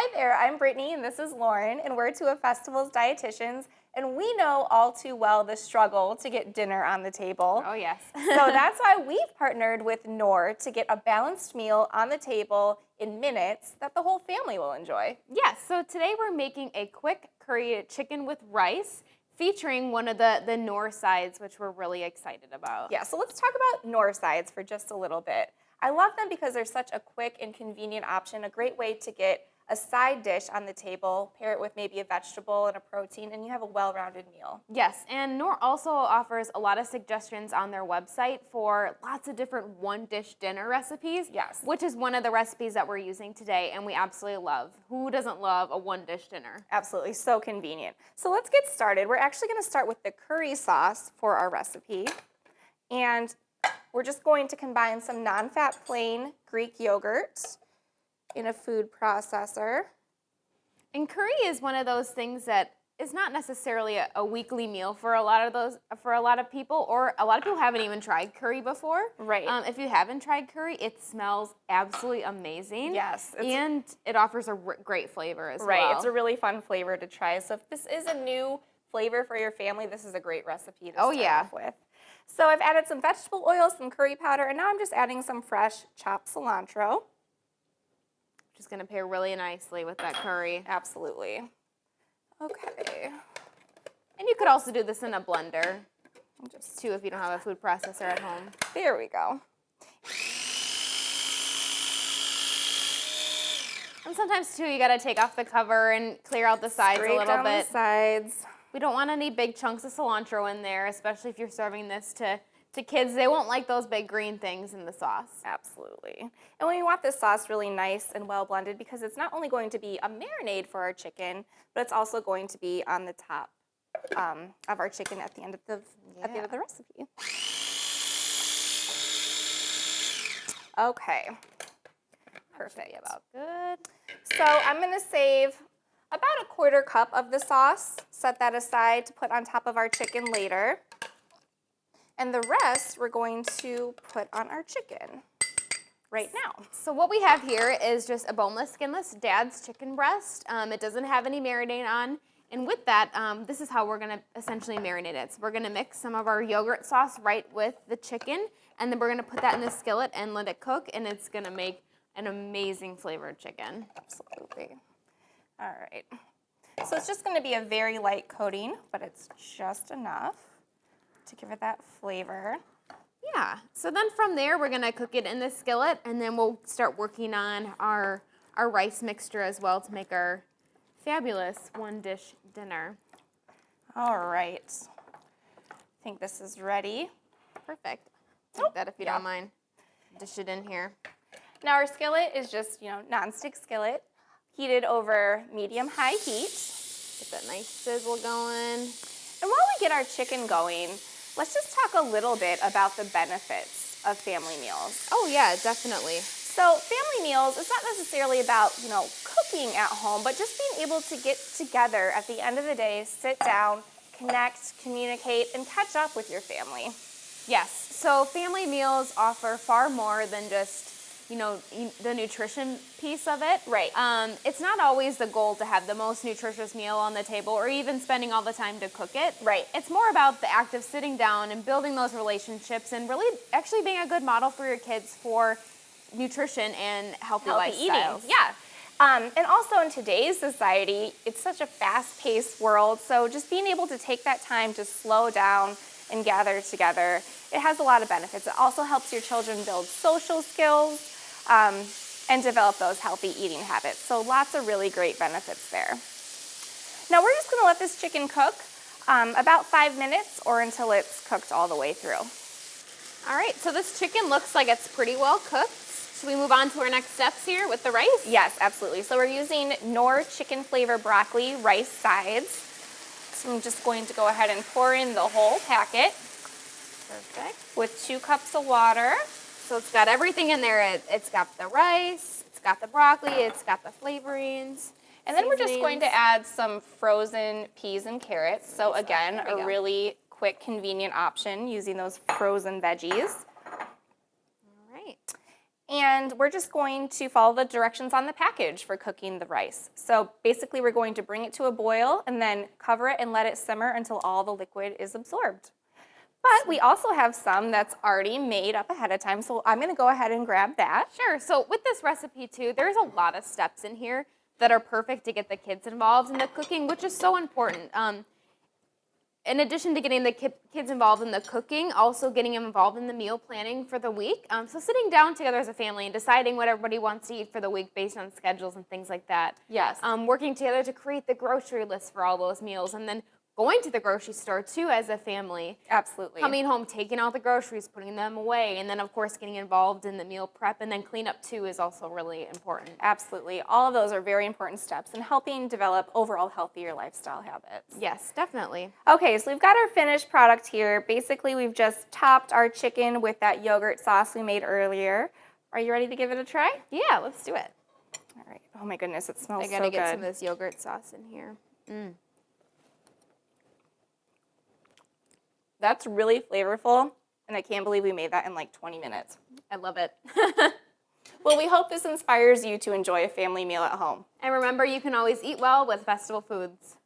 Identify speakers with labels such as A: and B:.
A: Hi there, I'm Brittany and this is Lauren, and we're two of Festival's dietitians, and we know all too well the struggle to get dinner on the table.
B: Oh, yes.
A: So that's why we've partnered with Knorr to get a balanced meal on the table in minutes that the whole family will enjoy.
B: Yes, so today we're making a quick curry chicken with rice featuring one of the Knorr sides, which we're really excited about.
A: Yeah, so let's talk about Knorr sides for just a little bit. I love them because they're such a quick and convenient option, a great way to get a side dish on the table, pair it with maybe a vegetable and a protein, and you have a well-rounded meal.
B: Yes, and Knorr also offers a lot of suggestions on their website for lots of different one-dish dinner recipes.
A: Yes.
B: Which is one of the recipes that we're using today, and we absolutely love. Who doesn't love a one-dish dinner?
A: Absolutely, so convenient. So let's get started. We're actually going to start with the curry sauce for our recipe, and we're just going to combine some non-fat plain Greek yogurt in a food processor.
B: And curry is one of those things that is not necessarily a weekly meal for a lot of people, or a lot of people haven't even tried curry before.
A: Right.
B: If you haven't tried curry, it smells absolutely amazing.
A: Yes.
B: And it offers a great flavor as well.
A: Right, it's a really fun flavor to try. So if this is a new flavor for your family, this is a great recipe to start off with. So I've added some vegetable oil, some curry powder, and now I'm just adding some fresh chopped cilantro.
B: Which is going to pair really nicely with that curry.
A: Absolutely. Okay.
B: And you could also do this in a blender,
A: Just
B: too, if you don't have a food processor at home.
A: there we go.
B: And sometimes, too, you got to take off the cover and clear out the sides
A: Scrape
B: a little
A: down
B: bit.
A: the sides.
B: We don't want any big chunks of cilantro in there, especially if you're serving this to kids. They won't like those big green things in the sauce.
A: Absolutely. And we want this sauce really nice and well blended because it's not only going to be a marinade for our chicken, but it's also going to be on the top of our chicken at the end of the recipe. Okay. Perfect.
B: About good.
A: So I'm going to save about a quarter cup of the sauce, set that aside to put on top of our chicken later. And the rest we're going to put on our chicken right now.
B: So what we have here is just a boneless, skinless Dad's chicken breast. It doesn't have any marinade on. And with that, this is how we're going to essentially marinate it. So we're going to mix some of our yogurt sauce right with the chicken, and then we're going to put that in the skillet and let it cook, and it's going to make an amazing flavored chicken.
A: Absolutely. All right. So it's just going to be a very light coating, but it's just enough to give it that flavor.
B: Yeah. So then from there, we're going to cook it in the skillet, and then we'll start working on our rice mixture as well to make our fabulous one-dish dinner.
A: All right. I think this is ready.
B: Perfect. Take that if you don't mind. Dish it in here.
A: Now our skillet is just, nonstick skillet, heated over medium-high heat.
B: Get that nice sizzle going.
A: And while we get our chicken going, let's just talk a little bit about the benefits of family meals.
B: Oh yeah, definitely.
A: So family meals, it's not necessarily about, cooking at home, but just being able to get together at the end of the day, sit down, connect, communicate, and catch up with your family.
B: Yes, so family meals offer far more than just the nutrition piece of it.
A: Right.
B: It's not always the goal to have the most nutritious meal on the table or even spending all the time to cook it.
A: Right.
B: It's more about the act of sitting down and building those relationships and really actually being a good model for your kids for nutrition and healthy
A: eating.
B: lifestyles.
A: Yeah. And also in today's society, it's such a fast-paced world, so just being able to take that time to slow down and gather together, it has a lot of benefits. It also helps your children build social skills, and develop those healthy eating habits. So lots of really great benefits there. Now we're just going to let this chicken cook about 5 minutes or until it's cooked all the way through.
B: All right, so this chicken looks like it's pretty well cooked. Should we move on to our next steps here with the rice?
A: Yes, absolutely. So we're using Knorr chicken flavor broccoli rice sides. So I'm just going to go ahead and pour in the whole packet.
B: Perfect.
A: With 2 cups of water.
B: So it's got everything in there. It's got the rice, it's got the broccoli, it's got the flavorings.
A: And then we're just going to add some frozen peas and carrots. So again, a really quick, convenient option using those frozen veggies.
B: All right.
A: And we're just going to follow the directions on the package for cooking the rice. So basically we're going to bring it to a boil and then cover it and let it simmer until all the liquid is absorbed. But we also have some that's already made up ahead of time, so I'm gonna go ahead and grab that.
B: Sure. So with this recipe too, there's a lot of steps in here that are perfect to get the kids involved in the cooking, which is so important. In addition to getting the kids involved in the cooking, also getting them involved in the meal planning for the week. So sitting down together as a family and deciding what everybody wants to eat for the week based on schedules and things like that.
A: Yes.
B: Working together to create the grocery list for all those meals, and then going to the grocery store too as a family.
A: Absolutely.
B: Coming home, taking out the groceries, putting them away, and then of course getting involved in the meal prep, and then cleanup too is also really important.
A: Absolutely. All of those are very important steps in helping develop overall healthier lifestyle habits.
B: Yes, definitely.
A: Okay, so we've got our finished product here. Basically, we've just topped our chicken with that yogurt sauce we made earlier. Are you ready to give it a try?
B: Yeah, let's do it.
A: All right. Oh my goodness, it smells so good.
B: I gotta get some of this yogurt sauce in here.
A: That's really flavorful, and I can't believe we made that in like 20 minutes.
B: I love it.
A: Well, we hope this inspires you to enjoy a family meal at home.
B: And remember, you can always eat well with Festival Foods.